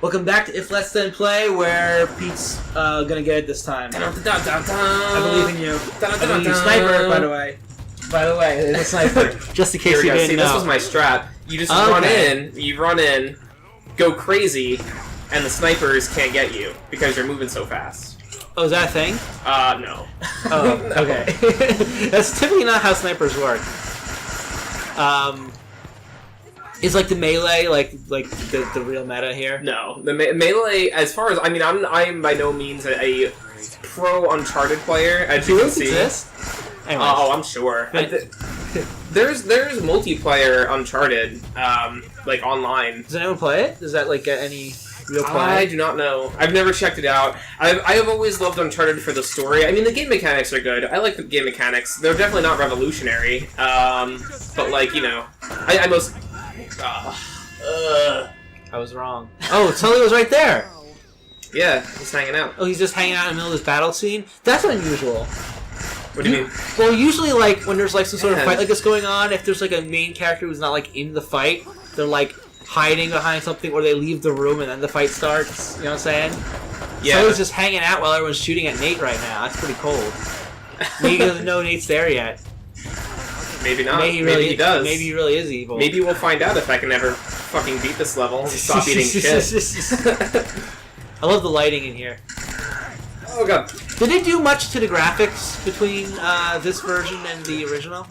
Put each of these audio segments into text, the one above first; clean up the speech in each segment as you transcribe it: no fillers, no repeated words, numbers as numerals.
Welcome back to If Less Than Play, where Pete's gonna get it this time. I believe in you. I believe you, sniper, by the way. By the way, it's a sniper. Just in case you didn't know. This was my strat. You just run in, go crazy, and the snipers can't get you because you're moving so fast. Oh, is that a thing? No. Oh, okay. That's typically not how snipers work. Is like the melee like the real meta here? No, the melee. As far as I'm by no means a pro Uncharted player. As you can see. Exist? Anyways. Oh, I'm sure. There's multiplayer Uncharted, like online. Does anyone play it? Does that like get any real play? I do not know. I've never checked it out. I have always loved Uncharted for the story. I mean, the game mechanics are good. I like the game mechanics. They're definitely not revolutionary. But like I most. I was wrong. Oh, Sully was right there! Yeah, he's hanging out. Oh, he's just hanging out in the middle of this battle scene? That's unusual. What do you mean? Well, usually, like, when there's, like, some sort of fight like this going on, if there's, like, a main character who's not, like, in the fight, they're, like, hiding behind something, or they leave the room and then the fight starts. You know what I'm saying? Yeah. Sully's just hanging out while everyone's shooting at Nate right now. That's pretty cold. Maybe he doesn't know Nate's there yet. Maybe not. Maybe he does. Maybe he really is evil. Maybe we'll find out if I can ever fucking beat this level and stop eating shit. I love the lighting in here. Oh god. Did they do much to the graphics between this version and the original?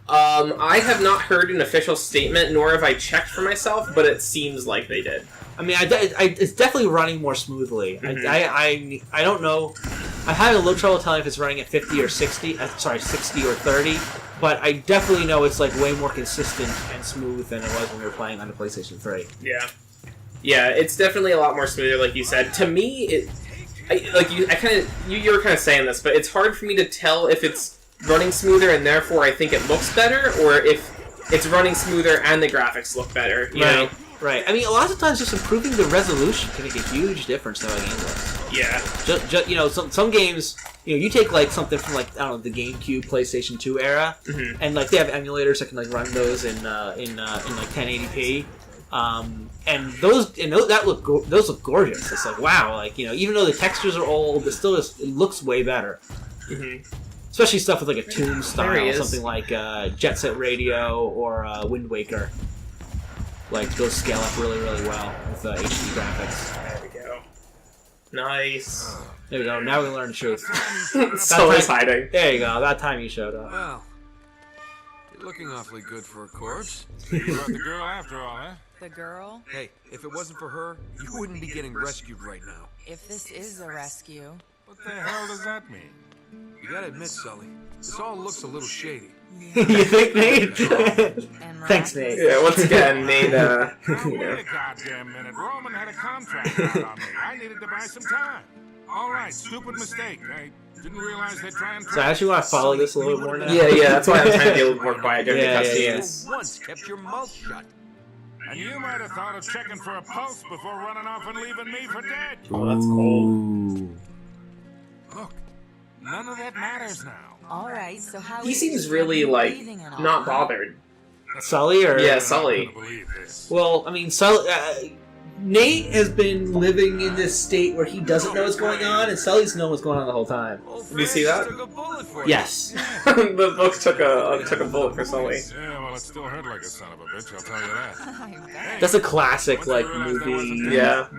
I have not heard an official statement, nor have I checked for myself, but it seems like they did. I mean, it's definitely running more smoothly. Mm-hmm. I don't know. I'm having a little trouble telling if it's running at 50 or 60. 60 or 30. But I definitely know it's like way more consistent and smooth than it was when we were playing on the PlayStation 3. Yeah. Yeah, it's definitely a lot more smoother, like you said. To me, you were kind of saying this, but it's hard for me to tell if it's running smoother and therefore I think it looks better, or if it's running smoother and the graphics look better. You know? Right. I mean, a lot of times just improving the resolution can make a huge difference to how a game looks. Yeah. Some games, you take like something from like, I don't know, the GameCube, PlayStation 2 era, mm-hmm. and like they have emulators that can like run those in like 1080p. And those look gorgeous. It's like, wow, like, even though the textures are old, it looks way better. Mm-hmm. Especially stuff with like a Toon style, something like Jet Set Radio or Wind Waker. Like, those scale up really, really well with HD graphics. There we go. Nice. There we go. Now we learn the truth. So is hiding. There you go. About time you showed up. Well, you're looking awfully good for a corpse. You brought the girl after all, huh? The girl? Hey, if it wasn't for her, you wouldn't be getting rescued right now. If this is a rescue. What the hell does that mean? You gotta admit, Sully, this all looks a little shady. You think, Nate? Thanks, Nate. Yeah, once again, Nate, Wait a goddamn minute. Roman had a contract out on me. I needed to buy some time. All right, stupid mistake. I didn't realize they'd try and... So I actually want to follow this a little bit more now? Yeah, that's why I'm trying to be a little more quiet during the cutscenes. You once kept your mouth shut. And you might have thought of checking for a pulse before running off and leaving me for dead. Oh, that's cold. Look, none of that matters now. All right, so how He seems really, like, not bothered. Sully, or... Yeah, Sully. Well, I mean, Nate has been living in this state where he doesn't know what's going on, and Sully's known what's going on the whole time. Did you see that? Yes. The book took a bullet for Sully. Yeah, well, it still hurt like a son of a bitch, I'll tell you that. That's a classic, like, movie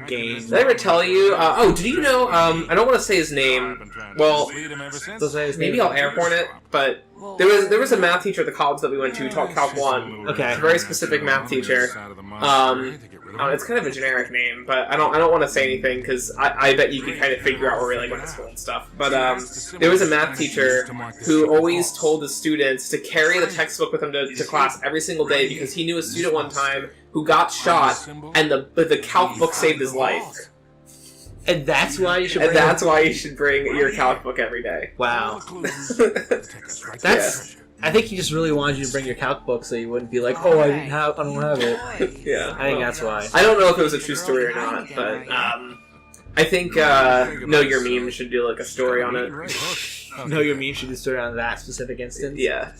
game. Did I ever tell you? Did you know, I don't want to say his name. Well, maybe I'll airhorn it, but there was a math teacher at the college that we went to, taught Calc 1. Okay. A very specific math teacher. It's kind of a generic name, but I don't want to say anything because I bet you can kind of figure out where we like went to school and stuff. But there was a math teacher who always told the students to carry the textbook with him to class every single day because he knew a student one time who got shot and the calc book saved his life. And that's why you should. And that's why you should bring your calc book every day. Wow. That's. I think he just really wanted you to bring your calc book so you wouldn't be like, oh, I don't have it. Yeah. I think that's why. I don't know if it was a true story or not, but I think Know Your Meme should do like a story on it. Know Your Meme should do a story on that specific instance. Yeah.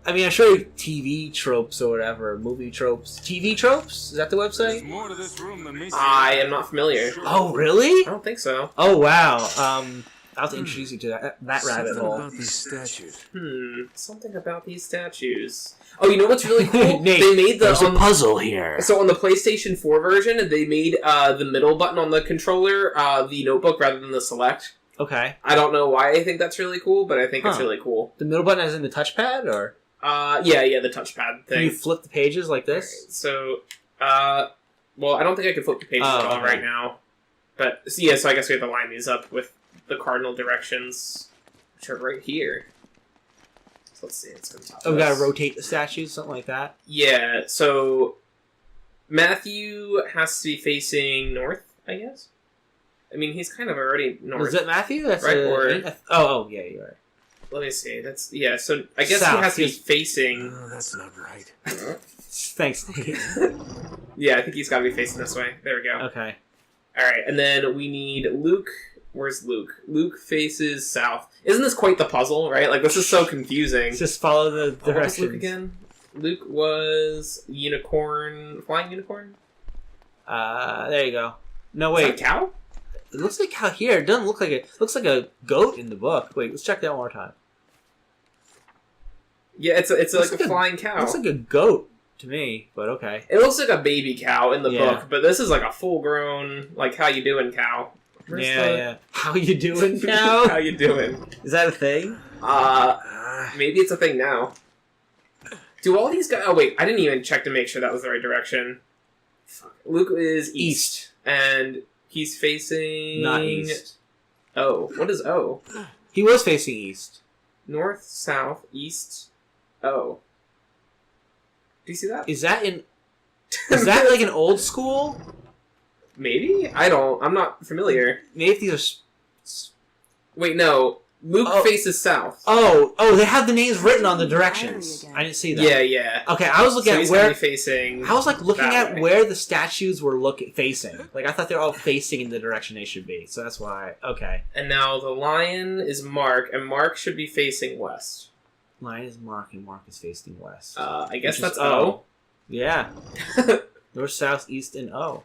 I mean, I'm sure TV tropes or whatever, movie tropes. TV tropes? Is that the There's website? more to this room than meets the I eye. am not familiar. Oh, really? I don't think so. Oh, wow. I'll have to introduce you to that rabbit Something hole. about these statues. Something about these statues. Oh, you know what's really cool? Nate, they made the there's a puzzle here. So on the PlayStation 4 version, they made the middle button on the controller the notebook rather than the select. Okay. I don't know why I think that's really cool, but I think it's really cool. The middle button is in the touchpad, or? Yeah, the touchpad Can you thing. flip the pages like this? So, well, I don't think I can flip the pages at all okay. right now. But, so I guess we have to line these up with the cardinal directions, which are right here. So let's see, let's go to the top. Oh, we gotta rotate the statues, something like that? Yeah, so Matthew has to be facing north, I guess? I mean, he's kind of already north. Was it Matthew? That's Right, yeah, you're right. Let me see. That's so I guess South, he has to be yes. facing. Oh, that's not right. Thanks, Nate. Yeah, I think he's got to be facing this way. There we go. Okay. All right, and then we need Luke. Where's Luke? Luke faces south. Isn't this quite the puzzle, right? Like, this is so confusing. Just follow the What was directions. Luke again? Luke was flying unicorn. There you go. No, Is that wait. a cow? It looks like cow here. It doesn't look like it. Looks like a goat in the book. Wait, let's check that one more time. Yeah, it's Looks like like a flying cow. Looks like a goat to me, but okay. It looks like a baby cow in the Yeah. book, but this is like a full-grown, like, how you doing, cow? Where's Yeah. How you doing, cow? How you doing? Is that a thing? Maybe it's a thing now. Do all these guys... Oh, wait. I didn't even check to make sure that was the right direction. Fuck. Luke is east. And he's facing... Not east. O. What is O? He was facing east. North, south, east, O. Do you see that? Is that Is that like an old school? Maybe? I'm not familiar. Maybe if these are. Wait, no. Luke Oh. faces south. Oh, they have the names written on the directions. I didn't see that. Yeah. Okay, I was looking So at he's where. gonna be facing... I was like looking that at way. where the statues were facing. Like I thought they were all facing in the direction they should be. So that's why. Okay. And now the lion is Mark, and Mark should be facing west. Lion is Mark, and Mark is facing west. I guess Which is that's O. Yeah. North, south, east, and O.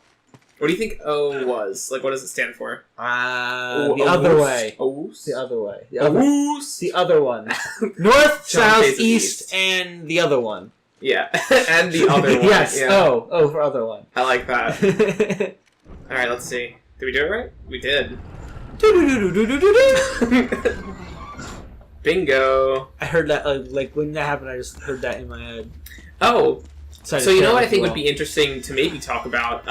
What do you think O was? Like, what does it stand for? The other way. Oos? The other way. The Oos? The other one. North, John south, faces east, east. and the other one. Yeah, and the other one. Yes. Yeah. Oh, for other one. I like that. Alright, let's see. Did we do it right? We did. Bingo. I heard that, like, when that happened, I just heard that in my head. Oh, So so you know what I think would be interesting to maybe talk about?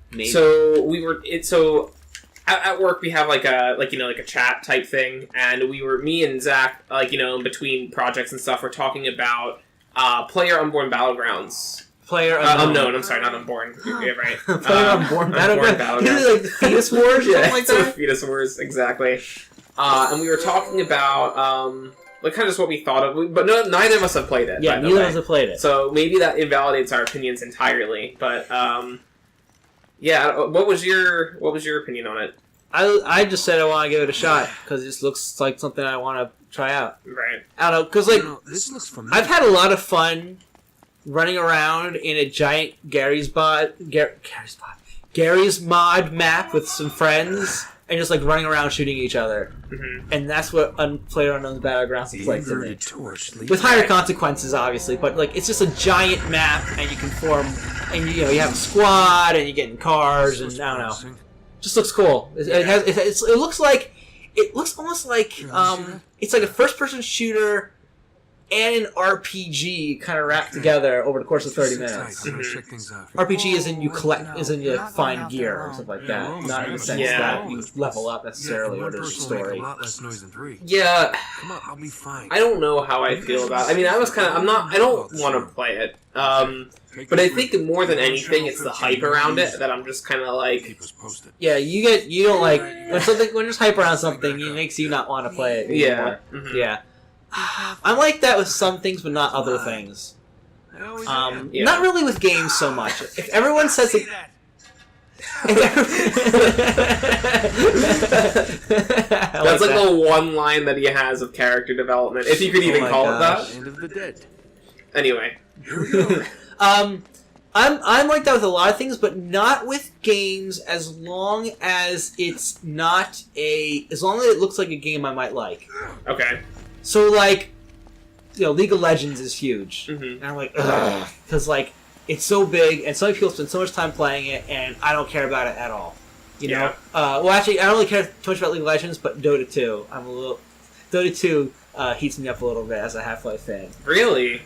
Maybe. So we were at work we have like a chat type thing, and me and Zach in between projects and stuff we're talking about player unborn battlegrounds. Player Unknown. I'm sorry, not unborn. Yeah, right. Player unborn Unborn battleground. Is it like the fetus wars or something like so the that? fetus wars, exactly. And we were talking about like kind of just what we thought of, but no, neither of us have played it. Yeah, by the neither way. of us have played it. So maybe that invalidates our opinions entirely. But yeah, what was your opinion on it? I just said I want to give it a shot because it just looks like something I want to try out. Right. I don't know, because like This looks familiar. I've had a lot of fun running around in a giant Gary's mod map with some friends and just like running around shooting each other. Mm-hmm. And that's what PlayerUnknown's Battlegrounds is like to me. Inverted torch leads With higher consequences, obviously, but like it's just a giant map, and you can form, and you have a squad, and you get in cars, and I don't know, just looks cool. It looks almost like it's like a first-person shooter and an RPG kind of wrapped together over the course of 30 minutes. Check things out. RPG is in you find gear or something like that, not in the sense Yeah. that you level up necessarily or there's a story. A lot less noise than 3. Yeah, Come on, I'll be fine. I don't know how I feel about it. I mean, I don't want to play it. But I think more than anything, it's the hype around it that I'm just kind of like... Keep us posted. Yeah, you don't like when there's hype around something, it makes you not want to play it anymore. Yeah. Mhm. Yeah. I'm like that with some things, but not other things. Yeah. Not really with games so much. If everyone says it, That's like the one line that he has of character development, if you could even call it that. End of the dead. Anyway. I'm like that with a lot of things, but not with games. As long as it's not as long as it looks like a game I might like. Okay. So like, League of Legends is huge, Mm-hmm. and I'm like, ugh, because like it's so big, and some people spend so much time playing it, and I don't care about it at all. You know. Well, actually, I don't really care too much about League of Legends, but Dota 2, Dota 2 heats me up a little bit as a Half-Life fan. Really?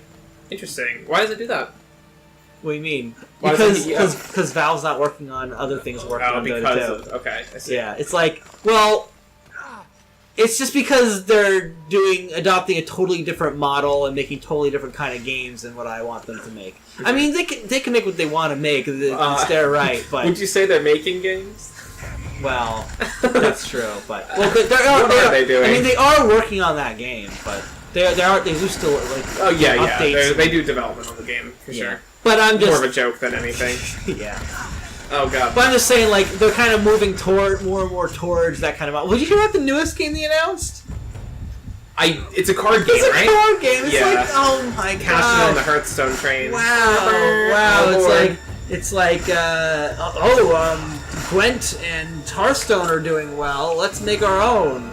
Interesting. Why does it do that? What do you mean? Why Because Valve's not working on other things working on Dota 2. Okay, I see. Yeah, it's like, well, it's just because they're adopting a totally different model and making totally different kind of games than what I want them to make. I mean, they can make what they want to make. It's their right, but would you say they're making games? Well, that's true. But what are they doing? I mean, they are working on that game, but they do still like updates. They do development on the game for sure. But I'm just more of a joke than anything. Yeah. Oh god. But I'm just saying, like, they're kind of moving more and more towards that kind of. Did you hear about the newest game they announced? It's a card game, right? It's a card game. It's like, oh my god. Cashing on the Hearthstone train. Wow. It's like, Gwent and Hearthstone are doing well. Let's make our own.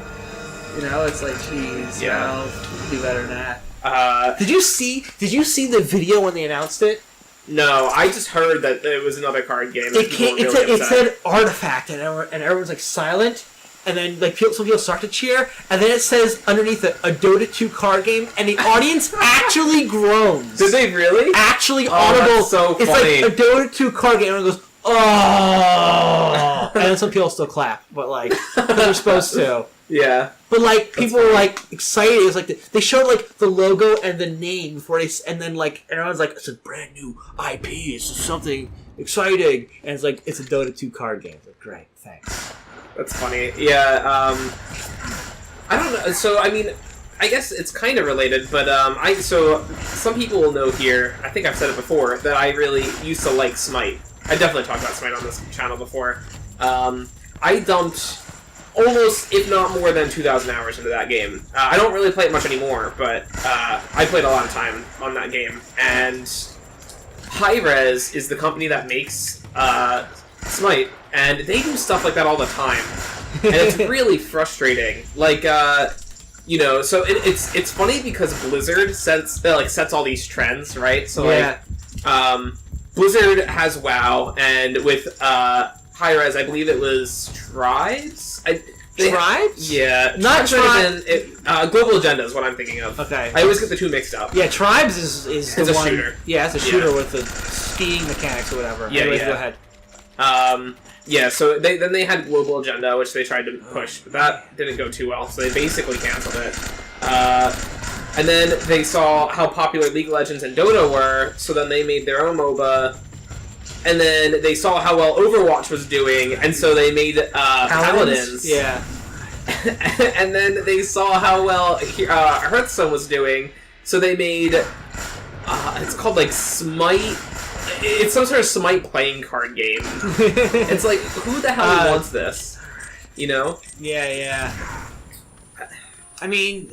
It's like, geez, well, do better than that. Did you see the video when they announced it? No, I just heard that it was another card game. It said Artifact, and everyone's like silent, and then like some people start to cheer, and then it says underneath it, a Dota 2 card game, and the audience actually groans. Did they really? Actually audible. That's so it's funny. like a Dota 2 card game, and it goes, oh, and then some people still clap, but like they're supposed to. Yeah. But like people were like excited. It was like they showed like the logo and the name before and then like everyone's like, it's a brand new IP. It's something exciting, and it's like it's a Dota 2 card game. It's like, great, thanks. That's funny. Yeah. I don't know. So I mean, I guess it's kind of related, but so some people will know here. I think I've said it before that I really used to like Smite. I definitely talked about Smite on this channel before. I dumped almost, if not more than 2,000 hours into that game. I don't really play it much anymore, but I played a lot of time on that game. And Hi-Rez is the company that makes Smite, and they do stuff like that all the time. And it's really frustrating. Like, so it's funny because Blizzard sets all these trends, right? So Blizzard has WoW, and with Hi-Rez, I believe it was Tribes? Tribes? Yeah. Not Tribes. Global Agenda is what I'm thinking of. Okay. I always get the two mixed up. Yeah, Tribes is it's the a one. Shooter. Yeah, it's a shooter with the skiing mechanics or whatever. Yeah, Anyways, go ahead. So they had Global Agenda, which they tried to push, but that didn't go too well, so they basically canceled it. And then they saw how popular League of Legends and Dota were, so then they made their own MOBA. And then they saw how well Overwatch was doing, and so they made Paladins. Yeah. And then they saw how well Hearthstone was doing, so they made it's called like Smite. It's some sort of Smite playing card game. It's like, who the hell wants this? Yeah. I mean,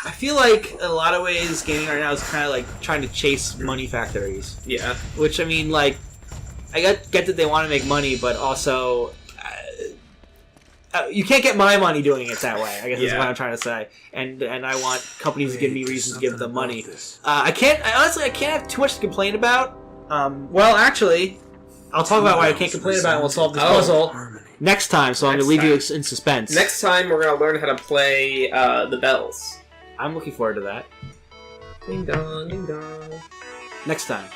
I feel like in a lot of ways gaming right now is kind of like trying to chase money factories. Yeah. Which, I mean, like, I get that they want to make money, but also you can't get my money doing it that way. I guess that's what I'm trying to say. And I want companies to give me reasons to give them money. I can't have too much to complain about. Well, actually, I'll talk about why I can't complain about it and we'll solve this puzzle next time, so I'm going to leave you in suspense. Next time, we're going to learn how to play the bells. I'm looking forward to that. Ding dong, ding dong. Next time.